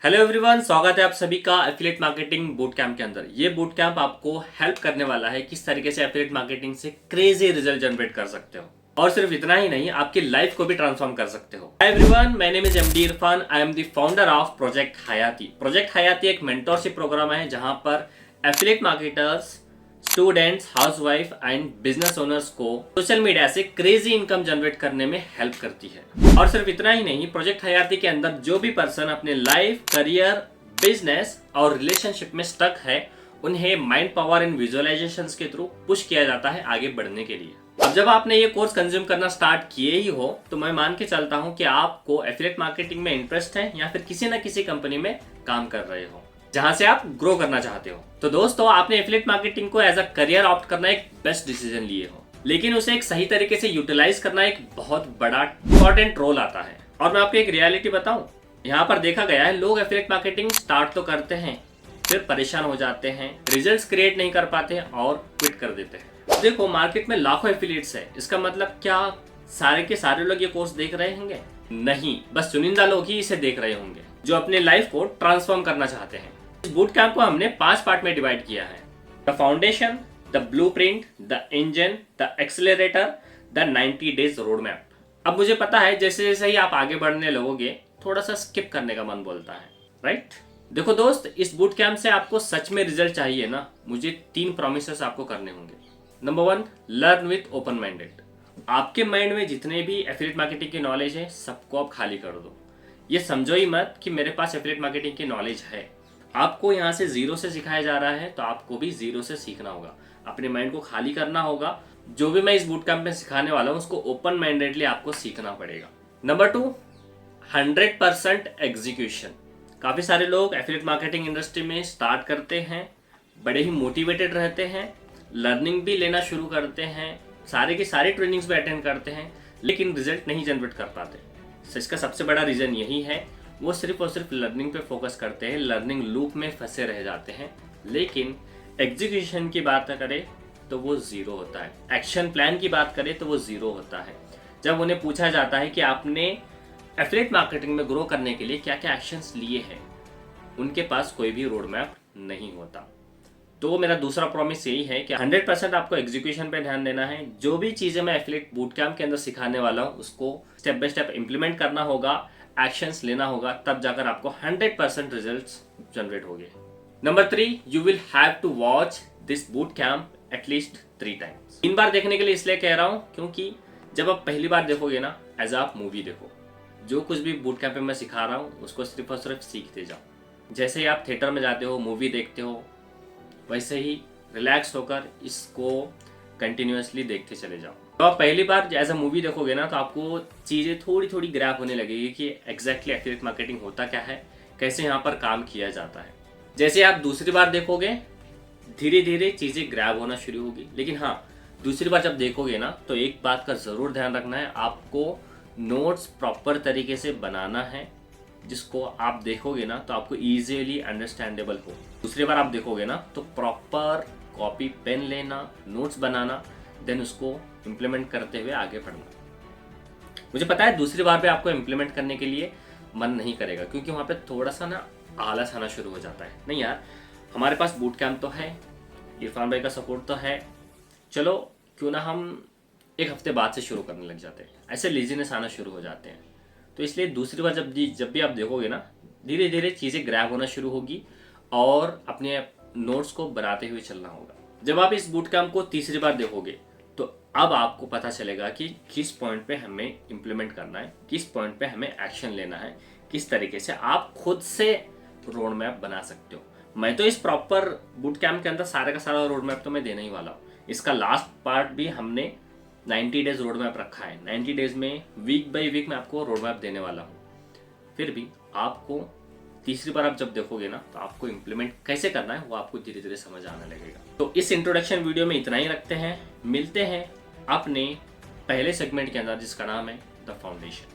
Hello everyone, स्वागत है आप सभी का एफिलिएट मार्केटिंग बूट कैंप के अंदर। ये बूट कैंप आपको हेल्प करने वाला है किस तरीके से एफिलिएट मार्केटिंग से क्रेजी रिजल्ट जनरेट कर सकते हो और सिर्फ इतना ही नहीं, आपकी लाइफ को भी ट्रांसफॉर्म कर सकते हो। Hi everyone, my name is MD Irfan. I am the founder of project हयाती। प्रोजेक्ट हयाती एक मेंटोरशिप प्रोग्राम है जहां पर affiliate marketers, students, housewife and business owners को सोशल मीडिया से क्रेजी इनकम जनरेट करने में हेल्प करती है। और सिर्फ इतना ही नहीं, प्रोजेक्ट हयाती के अंदर जो भी पर्सन अपने लाइफ, करियर, बिजनेस और रिलेशनशिप में स्टक है, उन्हें माइंड पावर एंड विजुअलाइजेशंस के थ्रू पुश किया जाता है आगे बढ़ने के लिए। अब जब आपने ये कोर्स कंज्यूम करना स्टार्ट किए ही हो तो मैं मान के चलता हूँ कि आपको एफिलिएट मार्केटिंग में इंटरेस्ट है या फिर किसी न किसी कंपनी में काम कर रहे हो जहां से आप ग्रो करना चाहते हो। तो दोस्तों, आपने एफिलिएट मार्केटिंग को एज अ करियर ऑप्ट करना एक बेस्ट डिसीजन लिए हो, लेकिन उसे एक सही तरीके से यूटिलाइज करना एक बहुत बड़ा इंपॉर्टेंट रोल आता है। और मैं आपको एक रियलिटी बताऊं, यहाँ पर देखा गया है लोग एफिलिएट मार्केटिंग स्टार्ट तो करते हैं, फिर परेशान हो जाते हैं, रिजल्ट्स क्रिएट नहीं कर पाते और क्विट कर देते हैं। देखो, मार्केट में लाखों एफिलिएट्स है, इसका मतलब क्या सारे के सारे लोग ये कोर्स देख रहे होंगे? नहीं, बस चुनिंदा लोग ही इसे देख रहे होंगे जो अपने लाइफ को ट्रांसफॉर्म करना चाहते हैं। इस बूट कैंप को हमने 5 पार्ट में डिवाइड किया है: the foundation, the blueprint, the engine, the accelerator, the 90 days road map. अब मुझे पता है जैसे जैसे ही आप आगे बढ़ने लगोगे थोड़ा सा स्किप करने का मन बोलता है, राइट? देखो दोस्त, इस बूट कैंप से आपको सच में रिजल्ट चाहिए ना, मुझे 3 प्रॉमिसेस आपको करने होंगे। Number 1, learn with open minded. आपके माइंड में जितने भी एफिलिएट मार्केटिंग की नॉलेज है सबको आप खाली कर दो। ये समझो ही मत कि मेरे पास एफिलिएट मार्केटिंग की नॉलेज है। आपको यहाँ से जीरो से सिखाया जा रहा है तो आपको भी जीरो से सीखना होगा, अपने माइंड को खाली करना होगा। जो भी मैं इस बूट कैंप में सिखाने वाला हूँ उसको ओपन माइंडेडली आपको सीखना पड़ेगा। Number 2, 100% execution. काफ़ी सारे लोग एफिलिएट मार्केटिंग इंडस्ट्री में स्टार्ट करते हैं, बड़े ही मोटिवेटेड रहते हैं, लर्निंग भी लेना शुरू करते हैं, सारे के सारे ट्रेनिंग्स भी अटेंड करते हैं, लेकिन रिजल्ट नहीं जनरेट कर पाते। तो इसका सबसे बड़ा रीज़न यही है, वो सिर्फ और सिर्फ लर्निंग पे फोकस करते हैं, लर्निंग लूप में फंसे रह जाते हैं, लेकिन एग्जीक्यूशन की बात करें तो वो ज़ीरो होता है, एक्शन प्लान की बात करें तो वो ज़ीरो होता है। जब उन्हें पूछा जाता है कि आपने एफिलिएट मार्केटिंग में ग्रो करने के लिए क्या क्या एक्शंस लिए हैं, उनके पास कोई भी रोड मैप नहीं होता। तो मेरा दूसरा प्रॉमिस यही है कि 100% आपको एग्जीक्यूशन पे ध्यान देना है। जो भी चीज़ें मैं एफिलिएट बूट कैंप के अंदर सिखाने वाला हूँ उसको स्टेप बाय स्टेप इम्प्लीमेंट करना होगा, एक्शंस लेना होगा, तब जाकर आपको 100% रिजल्ट्स जनरेट होंगे। Number 3, you will have to watch this boot camp at least 3 times. 3 बार देखने के लिए इसलिए कह रहा हूँ क्योंकि जब आप पहली बार देखोगे ना, एज आप मूवी देखो। जो कुछ भी बूट कैंप में मैं सिखा रहा हूँ उसको सिर्फ और सिर्फ सीखते जाओ। जैसे ही आप थिएटर में जाते हो, मूवी देखते हो, वैसे ही रिलैक्स होकर इसको कंटिन्यूअसली देखते चले जाओ। तो आप पहली बार एज अ मूवी देखोगे ना तो आपको चीज़ें थोड़ी थोड़ी ग्रैब होने लगेगी कि एग्जैक्टली एफिलिएट मार्केटिंग होता क्या है, कैसे यहाँ पर काम किया जाता है। जैसे आप दूसरी बार देखोगे धीरे धीरे चीज़ें ग्रैब होना शुरू होगी। लेकिन हाँ, दूसरी बार जब देखोगे ना तो एक बात का ज़रूर ध्यान रखना है, आपको नोट्स प्रॉपर तरीके से बनाना है, जिसको आप देखोगे ना तो आपको ईजिली अंडरस्टैंडेबल हो। दूसरी बार आप देखोगे ना तो प्रॉपर कॉपी पेन लेना, नोट्स बनाना, देन उसको इम्प्लीमेंट करते हुए आगे बढ़ना। मुझे पता है दूसरी बार पे आपको इम्प्लीमेंट करने के लिए मन नहीं करेगा क्योंकि वहाँ पे थोड़ा सा ना आलस आना शुरू हो जाता है। नहीं यार, हमारे पास बूट कैंप तो है, इरफान भाई का सपोर्ट तो है, चलो क्यों ना हम एक हफ्ते बाद से शुरू करने लग जाते हैं। ऐसे लेजीनेस आना शुरू हो जाते हैं। तो इसलिए दूसरी बार जब भी आप देखोगे ना, धीरे धीरे चीज़ें ग्रैब होना शुरू होगी और अपने नोट्स को बनाते हुए चलना होगा। जब आप इस बूट कैंप को तीसरी बार देखोगे तो अब आपको पता चलेगा कि किस पॉइंट पे हमें इम्प्लीमेंट करना है, किस पॉइंट पे हमें एक्शन लेना है, किस तरीके से आप खुद से रोड मैप बना सकते हो। मैं तो इस प्रॉपर बूट कैंप के अंदर सारे का सारा रोड मैप तो मैं देने ही वाला हूँ। इसका लास्ट पार्ट भी हमने 90 डेज रोड मैप रखा है। 90 डेज में वीक बाय वीक मैं आपको रोड मैप देने वाला हूँ। फिर भी आपको तीसरी बार आप जब देखोगे ना तो आपको इम्प्लीमेंट कैसे करना है वो आपको धीरे धीरे समझ आने लगेगा। तो इस इंट्रोडक्शन वीडियो में इतना ही रखते हैं, मिलते हैं अपने पहले सेगमेंट के अंदर जिसका नाम है द फाउंडेशन।